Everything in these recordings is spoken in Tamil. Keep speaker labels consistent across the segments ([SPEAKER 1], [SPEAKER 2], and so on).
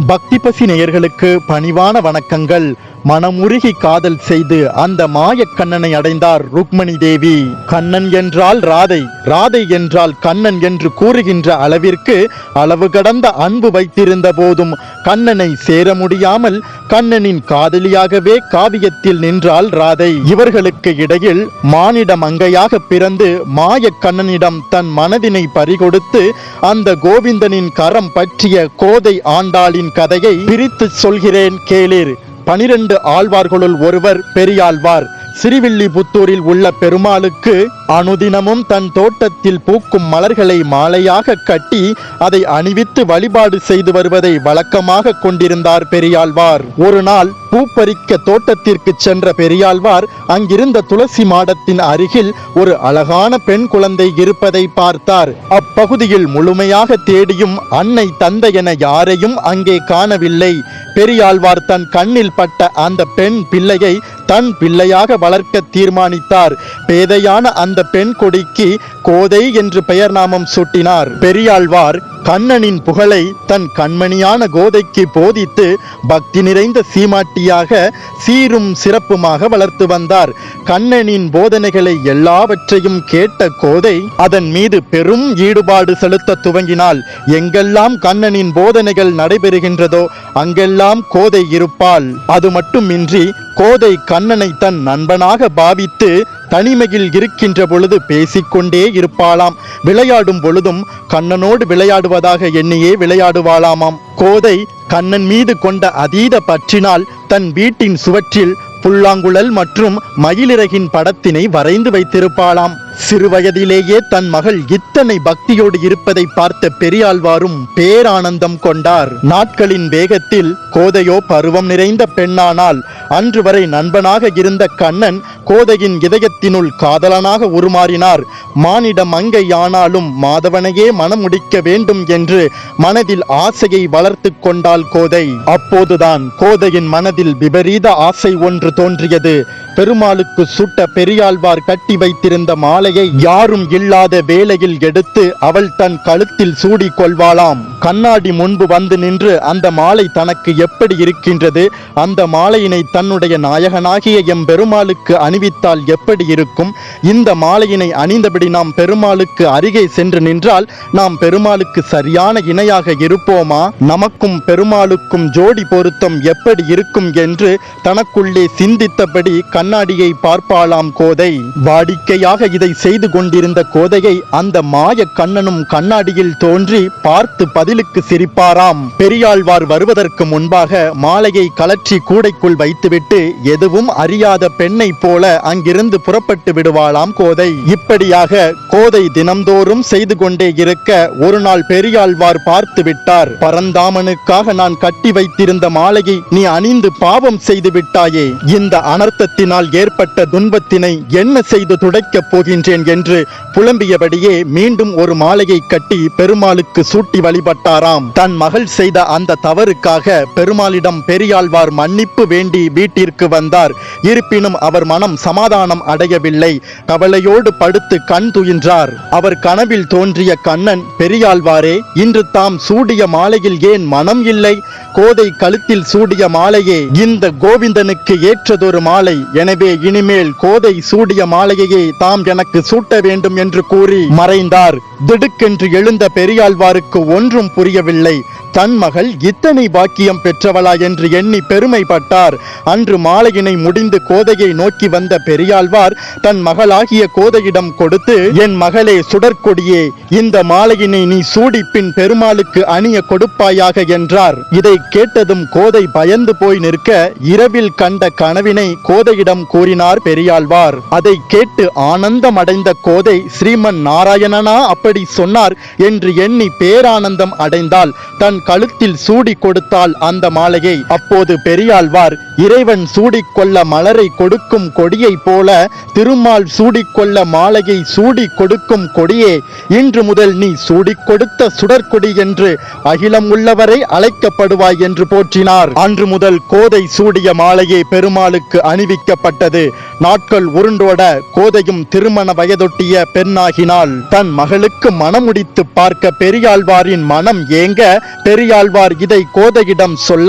[SPEAKER 1] பக்தி பசி நேயர்களுக்கு பணிவான வணக்கங்கள். மனமுருகி காதல் செய்து அந்த மாயக்கண்ணனை அடைந்தார் ருக்மணி தேவி. கண்ணன் என்றால் ராதை, ராதை என்றால் கண்ணன் என்று கூறுகின்ற அளவிற்கு அளவு கடந்த அன்பு வைத்திருந்த போதும் கண்ணனை சேர முடியாமல் கண்ணனின் காதலியாகவே காவியத்தில் நின்றாள் ராதை. இவர்களுக்கு இடையில் மானிட மங்கையாக பிறந்து மாயக்கண்ணனிடம் தன் மனதினை பறிகொடுத்து அந்த கோவிந்தனின் கரம் பற்றிய கோதை ஆண்டாளின் கதையை பிரித்து சொல்கிறேன் கேளீர். 12 ஆழ்வார்களுள் ஒருவர் பெரியாழ்வார். சிறுவில்லிபுத்தூரில் உள்ள பெருமாளுக்கு அனுதினமும் தன் தோட்டத்தில் பூக்கும் மலர்களை மாலையாக கட்டி அதை அணிவித்து வழிபாடு செய்து வருவதை வழக்கமாக கொண்டிருந்தார் பெரியாழ்வார். ஒரு நாள் பூ பறிக்க தோட்டத்திற்கு சென்ற பெரியாழ்வார் அங்கிருந்த துளசி மாடத்தின் அருகில் ஒரு அழகான பெண் குழந்தை இருப்பதை பார்த்தார். அப்பகுதியில் முழுமையாக தேடியும் அன்னை தந்தை என யாரையும் அங்கே காணவில்லை. பெரியாழ்வார் தன் கண்ணில் பட்ட அந்த பெண் பிள்ளையை தன் பிள்ளையாக வளர்க்க தீர்மானித்தார். பேதையான அந்த பெண் கொடிக்கு கோதை என்று பெயர் நாமம் சூட்டினார். பெரியாழ்வார் கண்ணனின் புகழை தன் கண்மணியான கோதைக்கு போதித்து பக்தி நிறைந்த சீமாட்டியாக சீரும் சிறப்புமாக வளர்த்து வந்தார். கண்ணனின் போதனைகளை எல்லாவற்றையும் கேட்ட கோதை அதன் மீது பெரும் ஈடுபாடு செலுத்த துவங்கினாள். எங்கெல்லாம் கண்ணனின் போதனைகள் நடைபெறுகின்றதோ அங்கெல்லாம் கோதை இருப்பாள். அது மட்டுமின்றி கோதை கண்ணனை தன் நண்பனாக பாவித்து தனிமையில் இருக்கின்ற பொழுது பேசிக்கொண்டே இருப்பாளாம். விளையாடும் பொழுதும் கண்ணனோடு விளையாடுவதாக எண்ணியே விளையாடுவாளாமாம். கோதை கண்ணன் மீது கொண்ட அதீத பற்றினால் தன் வீட்டின் சுவற்றில் புல்லாங்குழல் மற்றும் மயிலிறகின் படத்தினை வரைந்து வைத்திருப்பாளாம். சிறுவயதிலேயே தன் மகள் இத்தனை பக்தியோடு இருப்பதை பார்த்த பெரியாழ்வாரும் பேரானந்தம் கொண்டார். நாட்களின் வேகத்தில் கோதையோ பருவம் நிறைந்த பெண்ணானால். அன்று வரை நண்பனாக இருந்த கண்ணன் கோதையின் இதயத்தினுள் காதலனாக உருமாறினார். மானிட மங்கை ஆனாலும் மாதவனையே மணமுடிக்க வேண்டும் என்று மனதில் ஆசையை வளர்த்து கொண்டாள் கோதை. அப்போதுதான் கோதையின் மனதில் விபரீத ஆசை ஒன்று தோன்றியது. பெருமாளுக்கு சுட்ட பெரியாழ்வார் கட்டி வைத்திருந்த மாலையை யாரும் இல்லாத வேளையில் எடுத்து அவள் தன் கழுத்தில் சூடி கொள்வாளாம். கண்ணாடி முன்பு வந்து நின்று அந்த மாலை தனக்கு எப்படி இருக்கின்றது, அந்த மாலையினை தன்னுடைய நாயகனாகிய எம் பெருமாளுக்கு அணிவித்தால் எப்படி இருக்கும், இந்த மாலையினை அணிந்தபடி நாம் பெருமாளுக்கு அருகே சென்று நின்றால் நாம் பெருமாளுக்கு சரியான இணையாக இருப்போமா, நமக்கும் பெருமாளுக்கும் ஜோடி பொருத்தம் எப்படி இருக்கும் என்று தனக்குள்ளே சிந்தித்தபடி கண்ணாடியை பார்ப்பாளாம் கோதை. வாடிக்கையாக இதை செய்து கொண்டிருந்த கோதையை அந்த மாய கண்ணனும் கண்ணாடியில் தோன்றி பார்த்து பதிலுக்கு சிரிப்பாராம். பெரியாழ்வார் வருவதற்கு முன்பாக மாலையை கலற்றி கூடைக்குள் வைத்துவிட்டு எதுவும் அறியாத பெண்ணை போல அங்கிருந்து புறப்பட்டு விடுவாளாம் கோதை. இப்படியாக கோதை தினம்தோறும் செய்து கொண்டே இருக்க ஒரு நாள் பெரியாழ்வார் பார்த்து விட்டார். பரந்தாமனுக்காக நான் கட்டி வைத்திருந்த மாலையை நீ அணிந்து பாவம் செய்து விட்டாயே, இந்த அனர்த்தத்தினால் ஏற்பட்ட துன்பத்தினை என்ன செய்து துடைக்கப் போகின்றேன் என்று புலம்பியபடியே மீண்டும் ஒரு மாலையை கட்டி பெருமாளுக்கு சூட்டி வழிபட்டாராம். தன் மகள் செய்த அந்த தவறுக்காக பெருமாளிடம் பெரியாழ்வார் மன்னிப்பு வேண்டி வீட்டிற்கு வந்தார். இருப்பினும் அவர் மனம் சமாதானம் அடையவில்லை. கவலையோடு படுத்து கண் துயின்றார். அவர் கனவில் தோன்றிய கண்ணன், பெரியாழ்வாரே, இன்று தாம் சூடிய மாலையில் ஏன் மனம் இல்லை? கோதை கழுத்தில் சூடிய மாலையே இந்த கோவிந்தனுக்கு ஏற்றதொரு மாலை. எனவே இனிமேல் கோதை சூடிய மாலையையே தாம் எனக்கு சூட்ட வேண்டும் என்று கூறி மறைந்தார். திடுக்கென்று எழுந்த பெரியாழ்வாருக்கு ஒன்றும் புரியவில்லை. தன் மகள் இத்தனை பாக்கியம் பெற்றவளா என்று எண்ணி பெருமைப்பட்டார். அன்று மாலையினை முடிந்து கோதையை நோக்கி வந்த பெரியாழ்வார் தன் மகளாகிய கோதையிடம் கொடுத்து, என் மகளே சுடற்கொடியே, இந்த மாலையினை நீ சூடி பின் பெருமாளுக்கு அணிய கொடுப்பாயாக என்றார். இதை கேட்டதும் கோதை பயந்து போய் நிற்க இரவில் கண்ட கனவினை கோதையிடம் கூறினார் பெரியாழ்வார். அதை கேட்டு ஆனந்தம் அடைந்த கோதை, ஸ்ரீமன் நாராயணனா அப்படி சொன்னார் என்று எண்ணி பேரானந்தம் அடைந்தாள். தன் கழுத்தில் சூடி கொடுத்தாள் அந்த மாலையை. அப்போது பெரியாழ்வார், இறைவன் சூடிக்கொள்ள மலரை கொடுக்கும் கொடியை போல திருமால் சூடிக்கொள்ள மாலையை சூடி கொடுக்கும் கொடியே, இன்று முதல் நீ சூடிக் கொடுத்த சுடற்கொடி என்று அகிலம் உள்ளவரை அழைக்கப்படுவாய் என்று போற்றினார். அன்று முதல் கோதை சூடிய மாலையை பெருமாளுக்கு அணிவிக்கப்பட்டது. செய்யப்பட்டது. நாட்கள் உருண்டோட கோதையும் திருமண வயதொட்டிய பெண்ணாகினாள். தன் மகளுக்கு மணமுடித்து பார்க்க பெரியாழ்வாரின் மனம் ஏங்க பெரியாழ்வார் இதை கோதையிடம் சொல்ல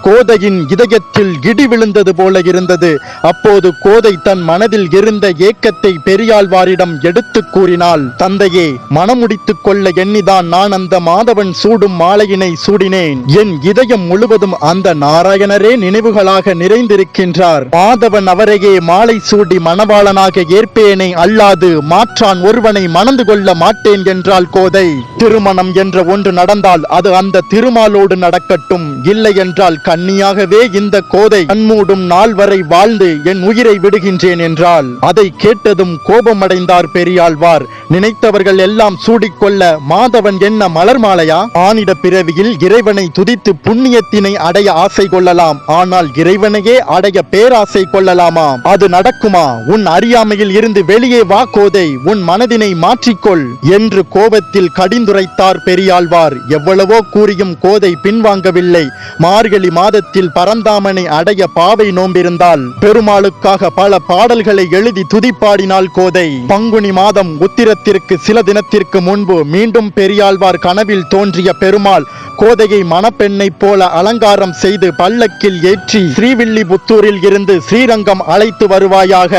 [SPEAKER 1] கோதையின் இதயத்தில் இடி விழுந்தது போல இருந்தது. அப்போது கோதை தன் மனதில் இருந்த ஏக்கத்தை பெரியாழ்வாரிடம் எடுத்து கூறினாள். தந்தையே, மணமுடித்துக் கொள்ள எண்ணிதான் நான் அந்த மாதவன் சூடும் மாலையினை சூடினேன். என் இதயம் முழுவதும் அந்த நாராயணரே நினைவுகளாக நிறைந்திருக்கின்றார். மாதவன் அவரையே மாலை சூடி மணவாளனாக ஏற்பேனே அல்லாது மாற்றான் ஒருவனை மணந்து கொள்ள மாட்டேன் என்றாள் கோதை. திருமணம் என்ற ஒன்று நடந்தால் அது அந்த திருமாலோடு நடக்கட்டும், இல்லை என்றால் கன்னியாகவே இந்த கோதை கண்மூடும் நாள் வரை வாழ்ந்து என் உயிரை விடுகின்றேன் என்றாள். அதை கேட்டதும் கோபமடைந்தார் பெரியாழ்வார். நினைத்தவர்கள் எல்லாம் சூடிக்கொள்ள மாதவன் என்ன மலர் மாலையா? ஆனிட பிறவியில் இறைவனை துதித்து புண்ணியத்தினை அடைய ஆசை கொள்ளலாம், ஆனால் இறைவனையே அடைய பேராசை கொள்ளலாமா? அது நடக்குமா? உன் அறியாமையில் இருந்து வெளியே வா கோதை, உன் மனதினை மாற்றிக்கொள் என்று கோபத்தில் கடிந்துரைத்தார் பெரியாழ்வார். எவ்வளவோ கூறியும் கோதை பின்வாங்கவில்லை. மார்கழி மாதத்தில் பரந்தாமனை அடைய பாவை நோம்பிருந்தாள். பெருமாளுக்காக பல பாடல்களை எழுதி துதிப்பாடினாள் கோதை. பங்குனி மாதம் உத்திரத்திற்கு சில தினத்திற்கு முன்பு மீண்டும் பெரியாழ்வார் கனவில் தோன்றிய பெருமாள் கோதையை மணப்பெண்ணை போல அலங்காரம் செய்து பல்லக்கில் ஏற்றி ஸ்ரீவில்லிபுத்தூரில் இருந்து ஸ்ரீரங்கம் அழைத்து வருவாயாக.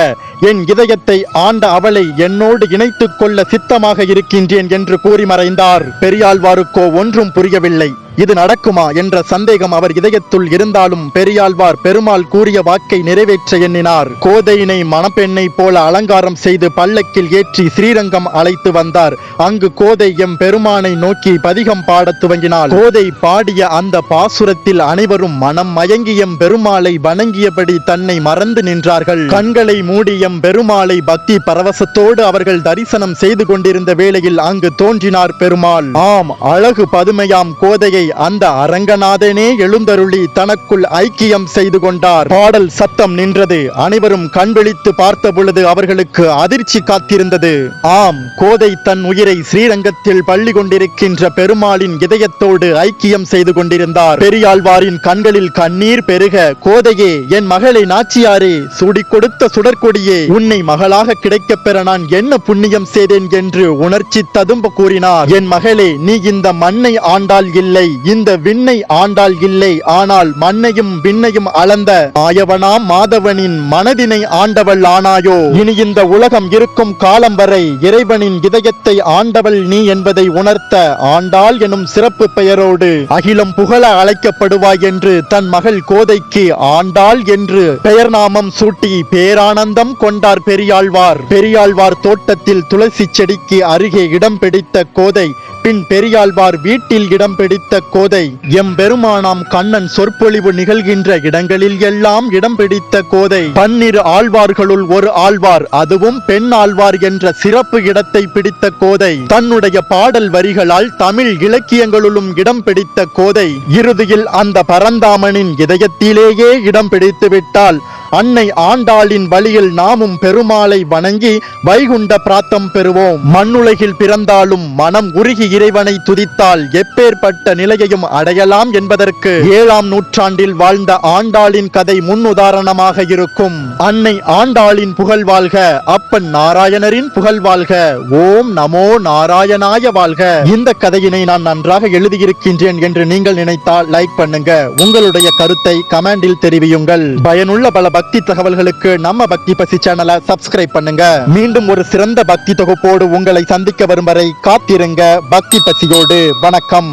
[SPEAKER 1] என் இதயத்தை ஆண்ட அவளை என்னோடு இணைத்துக் கொள்ள சித்தமாக இருக்கின்றேன் என்று கூறி மறைந்தார். பெரியாழ்வாருக்கோ ஒன்றும் புரியவில்லை. இது நடக்குமா என்ற சந்தேகம் அவர் இதயத்துள் இருந்தாலும் பெரியாழ்வார் பெருமாள் கூறிய வாக்கை நிறைவேற்ற எண்ணினார். கோதையினை மணப்பெண்ணை போல அலங்காரம் செய்து பல்லக்கில் ஏற்றி ஸ்ரீரங்கம் அழைத்து வந்தார். அங்கு கோதை எம் பெருமானை நோக்கி பதிகம் பாடத் துவங்கினாள். கோதை பாடிய அந்த பாசுரத்தில் அனைவரும் மனம் மயங்கி எம் பெருமாளை வணங்கியபடி தன்னை மறந்து நின்றார்கள். கண்களை மூடி எம் பெருமாளை பக்தி பரவசத்தோடு அவர்கள் தரிசனம் செய்து கொண்டிருந்த வேளையில் அங்கு தோன்றினார் பெருமாள். ஆம், அழகு பதுமையாம் கோதையை அந்த அரங்கநாதனே எழுந்தருளி தனக்குள் ஐக்கியம் செய்து கொண்டார். பாடல் சத்தம் நின்றது. அனைவரும் கண்விழித்து பார்த்த பொழுது அவர்களுக்கு அதிர்ச்சி காத்திருந்தது. ஆம், கோதை தன் உயிரை ஸ்ரீரங்கத்தில் பள்ளி கொண்டிருக்கின்ற பெருமாளின் இதயத்தோடு ஐக்கியம் செய்து கொண்டிருந்தார். பெரியாழ்வாரின் கண்களில் கண்ணீர் பெருக, கோதையே, என் மகளை நாச்சியாரே, சூடிக் கொடுத்த சுடற்கொடியே, உன்னை மகளாக கிடைக்கப் பெற நான் என்ன புண்ணியம் செய்தேன் என்று உணர்ச்சி ததும்ப கூறினார். என் மகளே, நீ இந்த மண்ணை ஆண்டால் இல்லை, இந்த விண்ணை ஆண்டால் இல்லை, ஆனால் மண்ணையும் விண்ணையும் அளந்த ஆயவனாம் மாதவனின் மனதினை ஆண்டவள் ஆனாயோ. இனி இந்த உலகம் இருக்கும் காலம் வரை இறைவனின் இதயத்தை ஆண்டவள் நீ என்பதை உணர்த்த ஆண்டாள் எனும் சிறப்பு பெயரோடு அகிலம் புகழ அழைக்கப்படுவாய் என்று தன் மகள் கோதைக்கு ஆண்டாள் என்று பெயர் நாமம் சூட்டி பேரானந்தம் கொண்டார் பெரியாழ்வார். பெரியாழ்வார் தோட்டத்தில் துளசி செடிக்கு அருகே இடம் பிடித்த கோதை பின் பெரியாழ்வார் வீட்டில் இடம் பிடித்த கோதை எம் பெருமானாம் கண்ணன் சொற்பொழிவு நிகழ்கின்ற இடங்களில் எல்லாம் இடம் பிடித்த கோதை 12 ஆழ்வார்களுள் ஒரு ஆழ்வார், அதுவும் பெண் ஆழ்வார் என்ற சிறப்பு இடத்தை பிடித்த கோதை தன்னுடைய பாடல் வரிகளால் தமிழ் இலக்கியங்களுளும் இடம் பிடித்த கோதை இறுதியில் அந்த பரந்தாமனின் இதயத்திலேயே இடம் பிடித்து விட்டால் அன்னை ஆண்டாளின் வழியில் நாமும் பெருமாளை வணங்கி வைகுண்ட பிராத்தம் பெறுவோம். மண்ணுலகில் பிறந்தாலும் மனம் உருகி இறைவனை துதித்தால் எப்பேற்பட்ட நிலையையும் அடையலாம் என்பதற்கு 7ஆம் நூற்றாண்டில் வாழ்ந்த ஆண்டாளின் கதை முன் உதாரணமாக இருக்கும். அன்னை ஆண்டாளின் புகழ் வாழ்க, அப்பன் நாராயணரின் புகழ் வாழ்க, ஓம் நமோ நாராயணாய வாழ்க. இந்த கதையினை நான் நன்றாக எழுதியிருக்கின்றேன் என்று நீங்கள் நினைத்தால் லைக் பண்ணுங்க. உங்களுடைய கருத்தை கமெண்டில் தெரிவியுங்கள். பயனுள்ள பல பக்தி தகவல்களுக்கு நம்ம பக்தி பசி சேனலை சப்ஸ்கிரைப் பண்ணுங்க. மீண்டும் ஒரு சிறந்த பக்தி தொகுப்போடு உங்களை சந்திக்க வரும் வரை காத்திருங்க. பக்தி பசியோடு வணக்கம்.